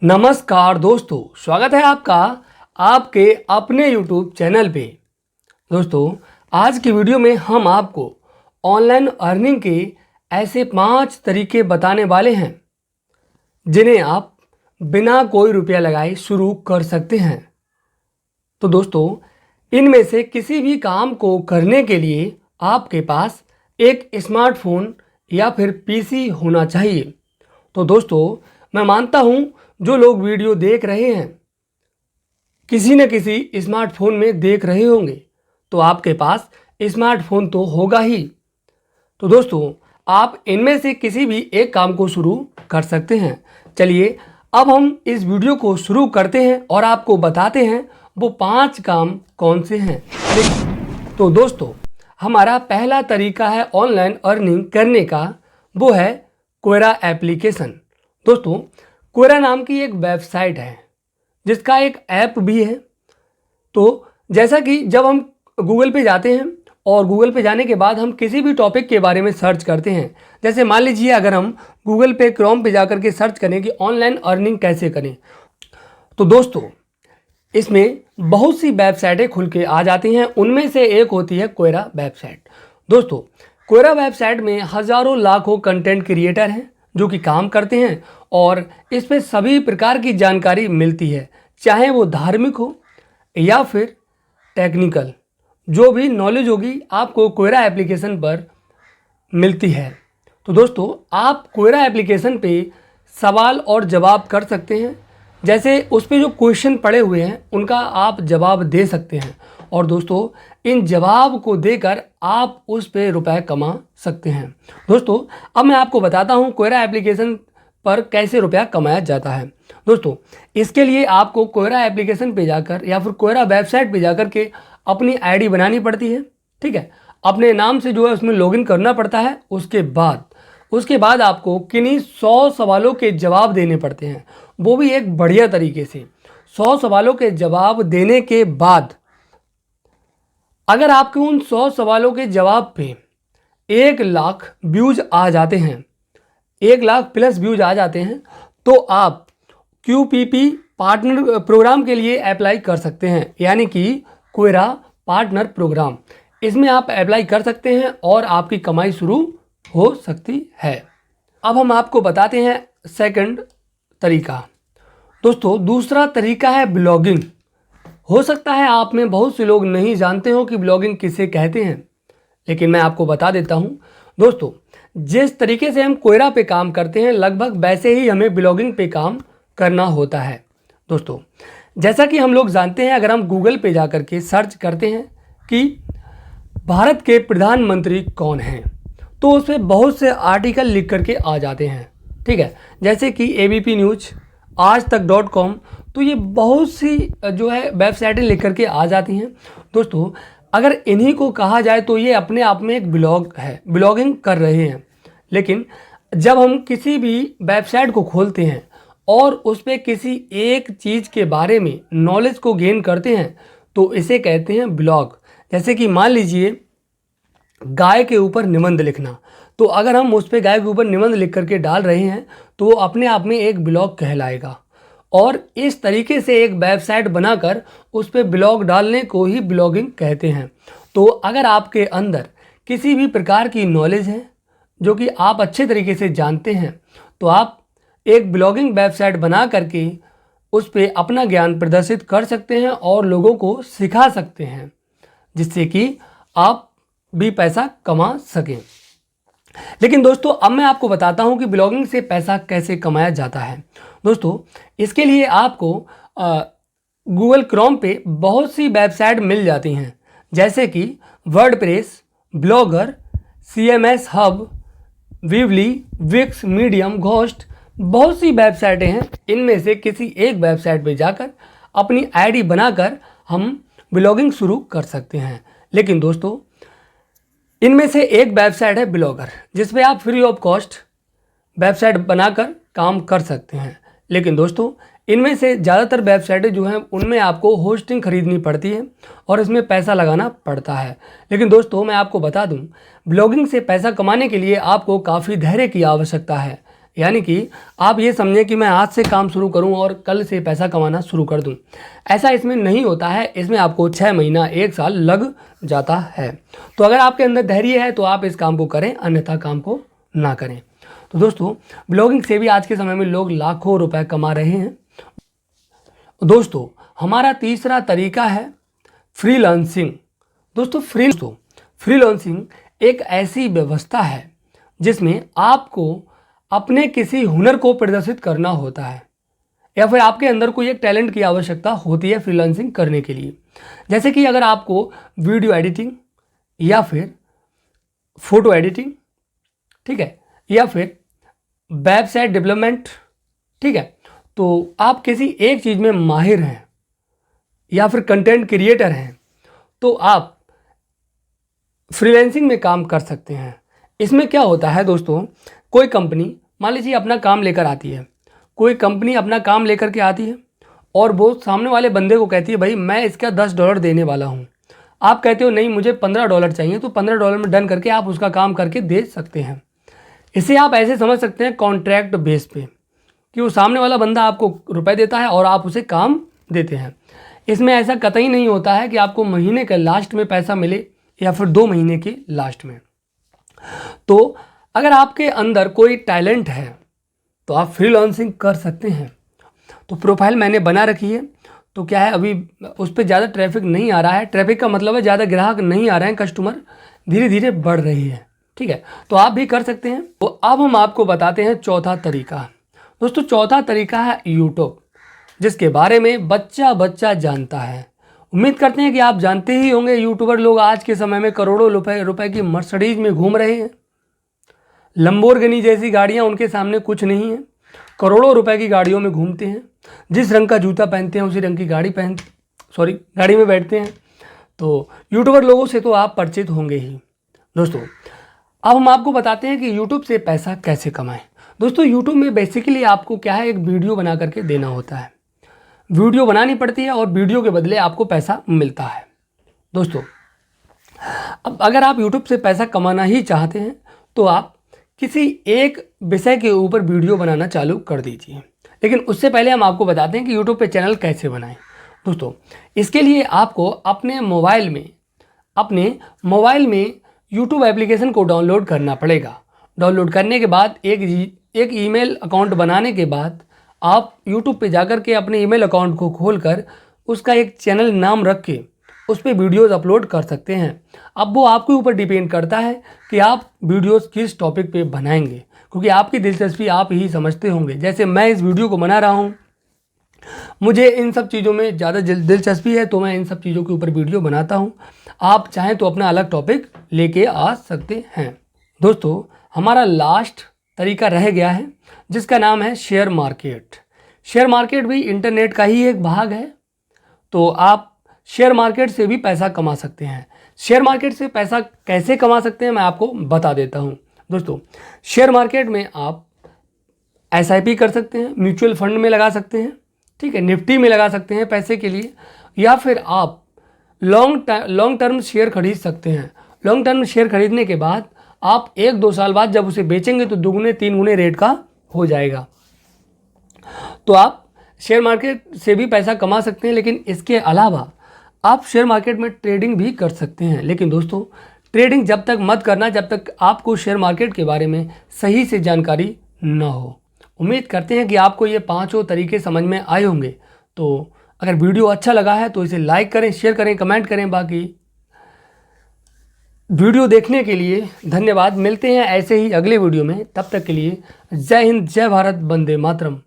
नमस्कार दोस्तों, स्वागत है आपका आपके अपने YouTube चैनल पे। दोस्तों, आज की वीडियो में हम आपको ऑनलाइन अर्निंग के ऐसे 5 तरीके बताने वाले हैं जिन्हें आप बिना कोई रुपया लगाए शुरू कर सकते हैं। तो दोस्तों, इनमें से किसी भी काम को करने के लिए आपके पास एक स्मार्टफोन या फिर पीसी होना चाहिए। तो दोस्तों, मैं मानता हूं जो लोग वीडियो देख रहे हैं किसी न किसी स्मार्टफोन में देख रहे होंगे, तो आपके पास स्मार्टफोन तो होगा ही। तो दोस्तों, आप इनमें से किसी भी एक काम को शुरू कर सकते हैं। चलिए अब हम इस वीडियो को शुरू करते हैं और आपको बताते हैं वो 5 काम कौन से हैं। तो दोस्तों, हमारा पहला तरीका है ऑनलाइन अर्निंग करने का, वो है क्वेरा एप्लीकेशन। दोस्तों, क्वेरा नाम की एक वेबसाइट है जिसका एक ऐप भी है। तो जैसा कि जब हम गूगल पे जाते हैं और गूगल पे जाने के बाद हम किसी भी टॉपिक के बारे में सर्च करते हैं, जैसे मान लीजिए अगर हम गूगल पे क्रोम पे जाकर के सर्च करें कि ऑनलाइन अर्निंग कैसे करें, तो दोस्तों इसमें बहुत सी वेबसाइटें खुल के आ जाती हैं। उनमें से एक होती है क्वेरा वेबसाइट। दोस्तों, क्वेरा वेबसाइट में हज़ारों लाखों कंटेंट क्रिएटर हैं जो कि काम करते हैं और इस पे सभी प्रकार की जानकारी मिलती है, चाहे वो धार्मिक हो या फिर टेक्निकल। जो भी नॉलेज होगी आपको क्वेरा एप्लीकेशन पर मिलती है। तो दोस्तों, आप क्वेरा एप्लीकेशन पे सवाल और जवाब कर सकते हैं। जैसे उस पे जो क्वेश्चन पड़े हुए हैं उनका आप जवाब दे सकते हैं और दोस्तों इन जवाब को देकर आप उस पे रुपए कमा सकते हैं। दोस्तों, अब मैं आपको बताता हूँ क्वेरा एप्लीकेशन पर कैसे रुपया कमाया जाता है। दोस्तों, इसके लिए आपको क्वेरा एप्लीकेशन पे जाकर या फिर क्वेरा वेबसाइट पे जाकर के अपनी आईडी बनानी पड़ती है। ठीक है, अपने नाम से जो है उसमें लॉगिन करना पड़ता है। उसके बाद आपको किन्हीं 100 सवालों के जवाब देने पड़ते हैं, वो भी एक बढ़िया तरीके से। 100 सवालों के जवाब देने के बाद अगर आपके उन 100 सवालों के जवाब पे 1 लाख व्यूज आ जाते हैं, 1 लाख प्लस व्यूज आ जाते हैं, तो आप QPP पार्टनर प्रोग्राम के लिए अप्लाई कर सकते हैं, यानी कि क्वेरा पार्टनर प्रोग्राम। इसमें आप अप्लाई कर सकते हैं और आपकी कमाई शुरू हो सकती है। अब हम आपको बताते हैं सेकंड तरीका। दोस्तों, दूसरा तरीका है ब्लॉगिंग। हो सकता है आप में बहुत से लोग नहीं जानते हो कि ब्लॉगिंग किसे कहते हैं, लेकिन मैं आपको बता देता हूँ। दोस्तों, जिस तरीके से हम क्वेरा पे काम करते हैं लगभग वैसे ही हमें ब्लॉगिंग पे काम करना होता है। दोस्तों, जैसा कि हम लोग जानते हैं, अगर हम गूगल पे जाकर के सर्च करते हैं कि भारत के प्रधानमंत्री कौन हैं, तो उसमें बहुत से आर्टिकल लिख करके आ जाते हैं। ठीक है, जैसे कि ABP न्यूज़, आजतक.com, तो ये बहुत सी जो है वेबसाइटें लिख करके आ जाती हैं। दोस्तों, अगर इन्हीं को कहा जाए तो ये अपने आप में एक ब्लॉग है, ब्लॉगिंग कर रहे हैं। लेकिन जब हम किसी भी वेबसाइट को खोलते हैं और उस पर किसी एक चीज़ के बारे में नॉलेज को गेन करते हैं तो इसे कहते हैं ब्लॉग। जैसे कि मान लीजिए गाय के ऊपर निबंध लिखना, तो अगर हम उस पर गाय के ऊपर निबंध लिख करके डाल रहे हैं तो वो अपने आप में एक ब्लॉग कहलाएगा। और इस तरीके से एक वेबसाइट बनाकर उस पर ब्लॉग डालने को ही ब्लॉगिंग कहते हैं। तो अगर आपके अंदर किसी भी प्रकार की नॉलेज है जो कि आप अच्छे तरीके से जानते हैं, तो आप एक ब्लॉगिंग वेबसाइट बना करके उस पर अपना ज्ञान प्रदर्शित कर सकते हैं और लोगों को सिखा सकते हैं, जिससे कि आप भी पैसा कमा सकें। लेकिन दोस्तों, अब मैं आपको बताता हूं कि ब्लॉगिंग से पैसा कैसे कमाया जाता है। दोस्तों, इसके लिए आपको गूगल क्रोम पे बहुत सी वेबसाइट मिल जाती हैं, जैसे कि WordPress, Blogger, CMS Hub, Weebly, Wix, Medium, Ghost, बहुत सी वेबसाइटें हैं। इनमें से किसी एक वेबसाइट पे जाकर अपनी आईडी बनाकर हम ब्लॉगिंग शुरू कर सकते हैं। लेकिन दोस्तों, इनमें से एक वेबसाइट है ब्लॉगर, जिसपे आप फ्री ऑफ कॉस्ट वेबसाइट बनाकर काम कर सकते हैं। लेकिन दोस्तों, इनमें से ज़्यादातर वेबसाइटें जो हैं उनमें आपको होस्टिंग खरीदनी पड़ती है और इसमें पैसा लगाना पड़ता है। लेकिन दोस्तों, मैं आपको बता दूं, ब्लॉगिंग से पैसा कमाने के लिए आपको काफ़ी धैर्य की आवश्यकता है, यानी कि आप ये समझें कि मैं आज से काम शुरू करूं और कल से पैसा कमाना शुरू कर दूं। ऐसा इसमें नहीं होता है, इसमें आपको 6 महीना 1 साल लग जाता है। तो अगर आपके अंदर धैर्य है तो आप इस काम को करें, अन्यथा काम को ना करें। तो दोस्तों, ब्लॉगिंग से भी आज के समय में लोग लाखों रुपए कमा रहे हैं। दोस्तों, हमारा तीसरा तरीका है फ्रीलांसिंग। दोस्तों, फ्रीलांसिंग एक ऐसी व्यवस्था है जिसमें आपको अपने किसी हुनर को प्रदर्शित करना होता है या फिर आपके अंदर कोई एक टैलेंट की आवश्यकता होती है फ्रीलांसिंग करने के लिए। जैसे कि अगर आपको वीडियो एडिटिंग या फिर फोटो एडिटिंग, ठीक है, या फिर वेबसाइट डेवलपमेंट, ठीक है, तो आप किसी एक चीज़ में माहिर हैं या फिर कंटेंट क्रिएटर हैं तो आप फ्रीलांसिंग में काम कर सकते हैं। इसमें क्या होता है दोस्तों, कोई कंपनी मान लीजिए अपना काम लेकर आती है, कोई कंपनी अपना काम लेकर के आती है और वो सामने वाले बंदे को कहती है भाई मैं इसका $10 देने वाला हूँ। आप कहते हो नहीं मुझे $15 चाहिए, तो $15 में डन करके आप उसका काम करके दे सकते हैं। इसे आप ऐसे समझ सकते हैं कॉन्ट्रैक्ट बेस पे कि वो सामने वाला बंदा आपको रुपए देता है और आप उसे काम देते हैं। इसमें ऐसा कतई नहीं होता है कि आपको महीने के लास्ट में पैसा मिले या फिर 2 महीने के लास्ट में। तो अगर आपके अंदर कोई टैलेंट है तो आप फ्रीलांसिंग कर सकते हैं। तो प्रोफाइल मैंने बना रखी है, तो क्या है अभी उस पर ज़्यादा ट्रैफिक नहीं आ रहा है। ट्रैफिक का मतलब है ज़्यादा ग्राहक नहीं आ रहे हैं, कस्टमर धीरे धीरे बढ़ रही है, ठीक है, तो आप भी कर सकते हैं। तो अब हम आपको बताते हैं चौथा तरीका। दोस्तों, चौथा तरीका है यूट्यूब, जिसके बारे में बच्चा बच्चा जानता है। उम्मीद करते हैं कि आप जानते ही होंगे, यूट्यूबर लोग आज के समय में करोड़ों रुपए की मर्सिडीज में घूम रहे हैं। लंबोर्गिनी जैसी गाड़ियां उनके सामने कुछ नहीं है, करोड़ों रुपए की गाड़ियों में घूमते हैं। जिस रंग का जूता पहनते हैं उसी रंग की गाड़ी में बैठते हैं। तो यूट्यूबर लोगों से तो आप परिचित होंगे ही। दोस्तों, अब हम आपको बताते हैं कि यूट्यूब से पैसा कैसे कमाएं। दोस्तों, यूट्यूब में बेसिकली आपको क्या है, एक वीडियो बना करके देना होता है, वीडियो बनानी पड़ती है और वीडियो के बदले आपको पैसा मिलता है। दोस्तों, अब अगर आप यूट्यूब से पैसा कमाना ही चाहते हैं तो आप किसी एक विषय के ऊपर वीडियो बनाना चालू कर दीजिए। लेकिन उससे पहले हम आपको बताते हैं कि यूट्यूब पे चैनल कैसे बनाएं। दोस्तों, इसके लिए आपको अपने मोबाइल में यूट्यूब एप्लीकेशन को डाउनलोड करना पड़ेगा। डाउनलोड करने के बाद एक ईमेल अकाउंट बनाने के बाद आप यूट्यूब पे जाकर के अपने ईमेल अकाउंट को खोलकर उसका एक चैनल नाम रख के उस पर वीडियोज़ अपलोड कर सकते हैं। अब वो आपके ऊपर डिपेंड करता है कि आप वीडियोज़ किस टॉपिक पे बनाएंगे, क्योंकि आपकी दिलचस्पी आप ही समझते होंगे। जैसे मैं इस वीडियो को बना रहा हूँ, मुझे इन सब चीज़ों में ज़्यादा दिलचस्पी है तो मैं इन सब चीज़ों के ऊपर वीडियो बनाता हूँ। आप चाहें तो अपना अलग टॉपिक लेके आ सकते हैं। दोस्तों, हमारा लास्ट तरीका रह गया है जिसका नाम है शेयर मार्केट। शेयर मार्केट भी इंटरनेट का ही एक भाग है, तो आप शेयर मार्केट से भी पैसा कमा सकते हैं। शेयर मार्केट से पैसा कैसे कमा सकते हैं मैं आपको बता देता हूं। दोस्तों, शेयर मार्केट में आप SIP कर सकते हैं, म्यूचुअल फंड में लगा सकते हैं, ठीक है, निफ्टी में लगा सकते हैं पैसे के लिए, या फिर आप लॉन्ग टर्म शेयर खरीद सकते हैं। लॉन्ग टर्म शेयर खरीदने के बाद आप 1-2 साल बाद जब उसे बेचेंगे तो 2-3 गुने रेट का हो जाएगा। तो आप शेयर मार्केट से भी पैसा कमा सकते हैं। लेकिन इसके अलावा आप शेयर मार्केट में ट्रेडिंग भी कर सकते हैं। लेकिन दोस्तों, ट्रेडिंग जब तक मत करना जब तक आपको शेयर मार्केट के बारे में सही से जानकारी ना हो। उम्मीद करते हैं कि आपको ये 5 तरीके समझ में आए होंगे। तो अगर वीडियो अच्छा लगा है तो इसे लाइक करें, शेयर करें, कमेंट करें। बाकी वीडियो देखने के लिए धन्यवाद। मिलते हैं ऐसे ही अगले वीडियो में, तब तक के लिए जय हिंद, जय भारत, वंदे मातरम।